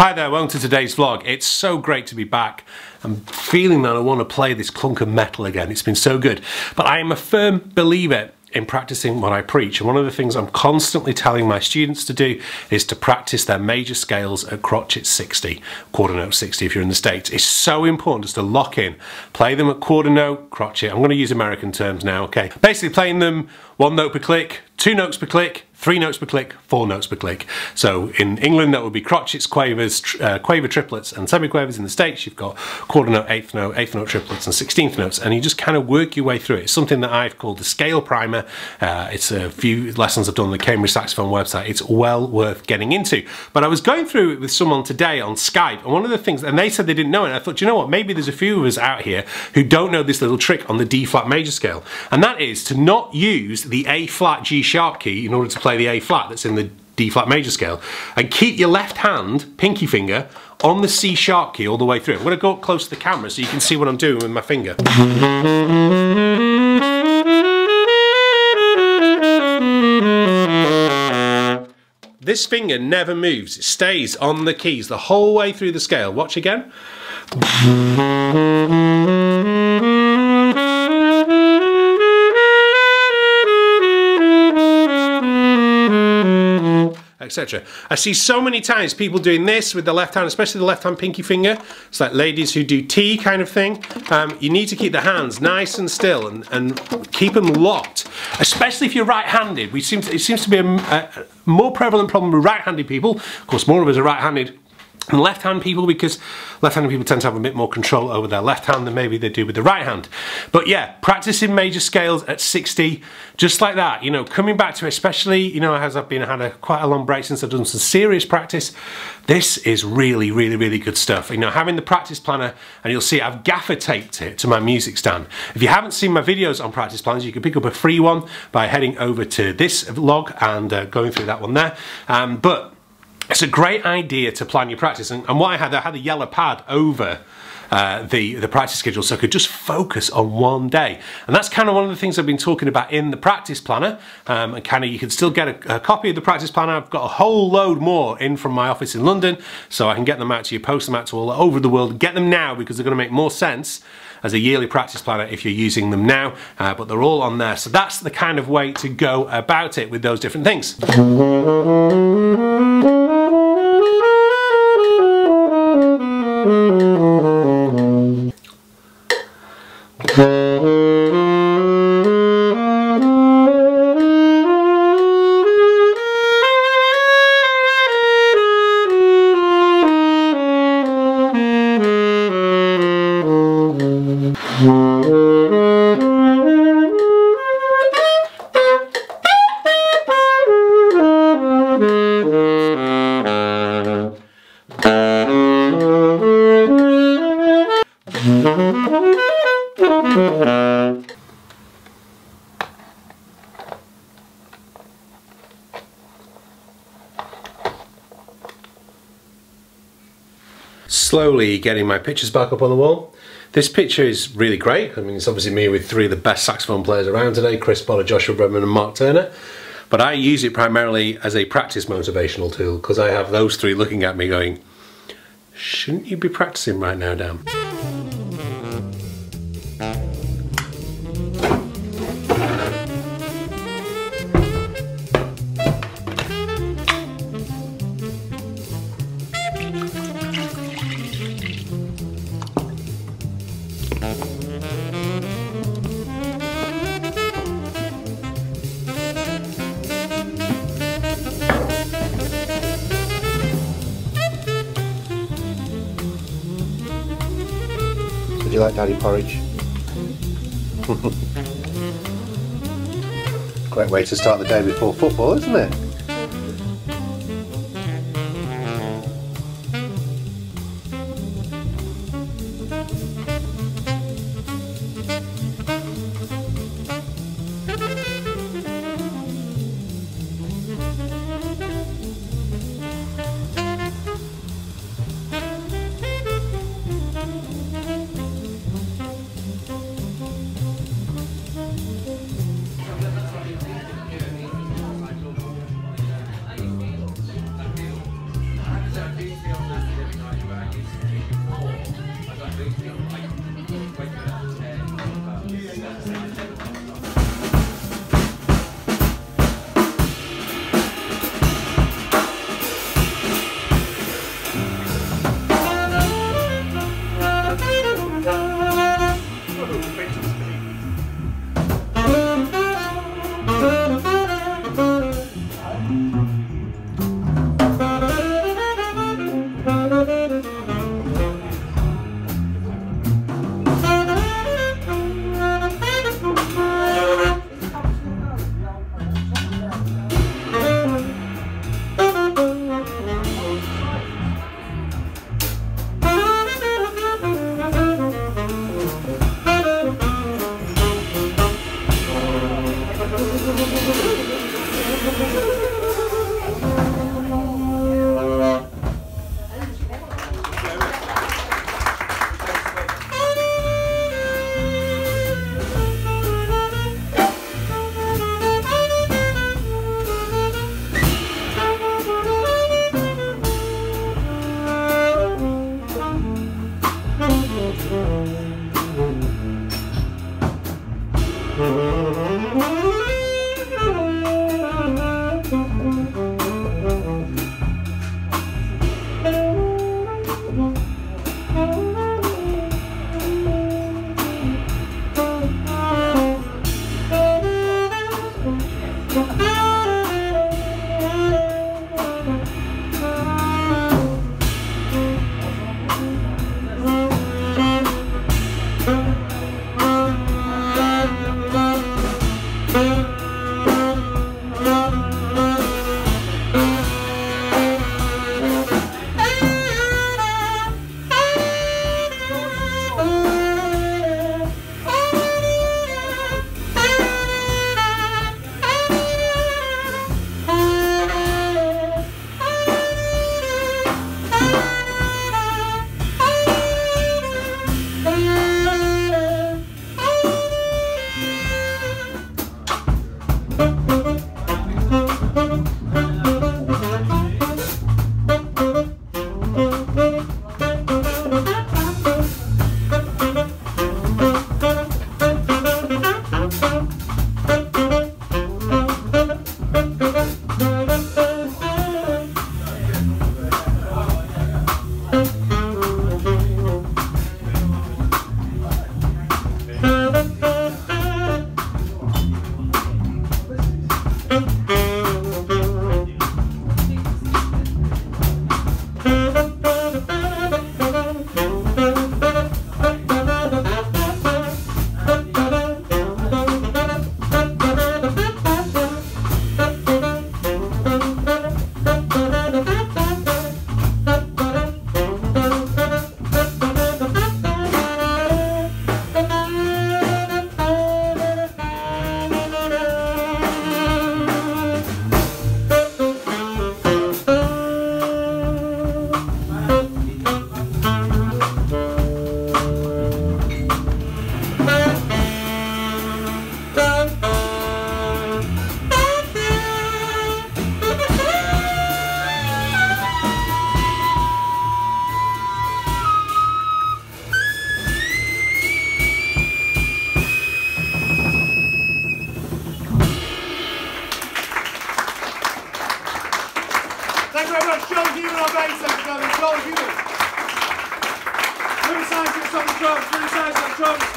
Hi there, welcome to today's vlog. It's so great to be back. I'm feeling that I want to play this clunk of metal again. It's been so good. But I am a firm believer in practicing what I preach, and one of the things I'm constantly telling my students to do is to practice their major scales at crotchet 60, quarter note 60 if you're in the States. It's so important just to lock in, play them at quarter note, crotchet. I'm going to use American terms now, okay? Basically playing them 1 note per click, 2 notes per click, 3 notes per click, 4 notes per click. So in England that would be crotchets, quavers, quaver triplets and semiquavers. In the States you've got quarter note, eighth note triplets and 16th notes, and you just kind of work your way through it. It's something that I've called the scale primer. It's a few lessons I've done on the Cambridge Saxophone website. It's well worth getting into. But I was going through it with someone today on Skype, and one of the things, and they said they didn't know it, and I thought, you know what, maybe there's a few of us out here who don't know this little trick on the D flat major scale, and that is to not use the A flat G sharp key in order to play the A flat that's in the D flat major scale, and keep your left hand, pinky finger, on the C sharp key all the way through. I'm going to go up close to the camera so you can see what I'm doing with my finger. This finger never moves, it stays on the keys the whole way through the scale. Watch again. Etc. I see so many times people doing this with the left hand, especially the left hand pinky finger. It's like ladies who do T kind of thing. You need to keep the hands nice and still and keep them locked, especially if you're right-handed. It seems to be a more prevalent problem with right-handed people. Of course, more of us are right-handed and left-hand people, because left-handed people tend to have a bit more control over their left hand than maybe they do with the right hand. But yeah, practicing major scales at 60, just like that, you know, coming back to it, especially, you know, as I've had quite a long break since I've done some serious practice, this is really, really, really good stuff. You know, having the practice planner, and you'll see I've gaffer taped it to my music stand. If you haven't seen my videos on practice planners, you can pick up a free one by heading over to this vlog and going through that one there. But it's a great idea to plan your practice, and what I had a yellow pad over the practice schedule so I could just focus on one day. And that's kind of one of the things I've been talking about in the practice planner, and kind of you can still get a copy of the practice planner. I've got a whole load more in from my office in London, so I can get them out to you, post them out to all over the world. Get them now because they're going to make more sense as a yearly practice planner if you're using them now, but they're all on there. So that's the kind of way to go about it with those different things. Slowly getting my pictures back up on the wall. This picture is really great. I mean, it's obviously me with 3 of the best saxophone players around today, Chris Potter, Joshua Bredman and Mark Turner. But I use it primarily as a practice motivational tool, because I have those 3 looking at me going, shouldn't you be practicing right now, Dan? Would you like daddy porridge? Great way to start the day before football, isn't it?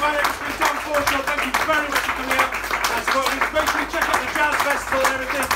My name has been John Forshaw. Thank you very much for coming out and supporting. Make sure you check out the Jazz Festival and everything.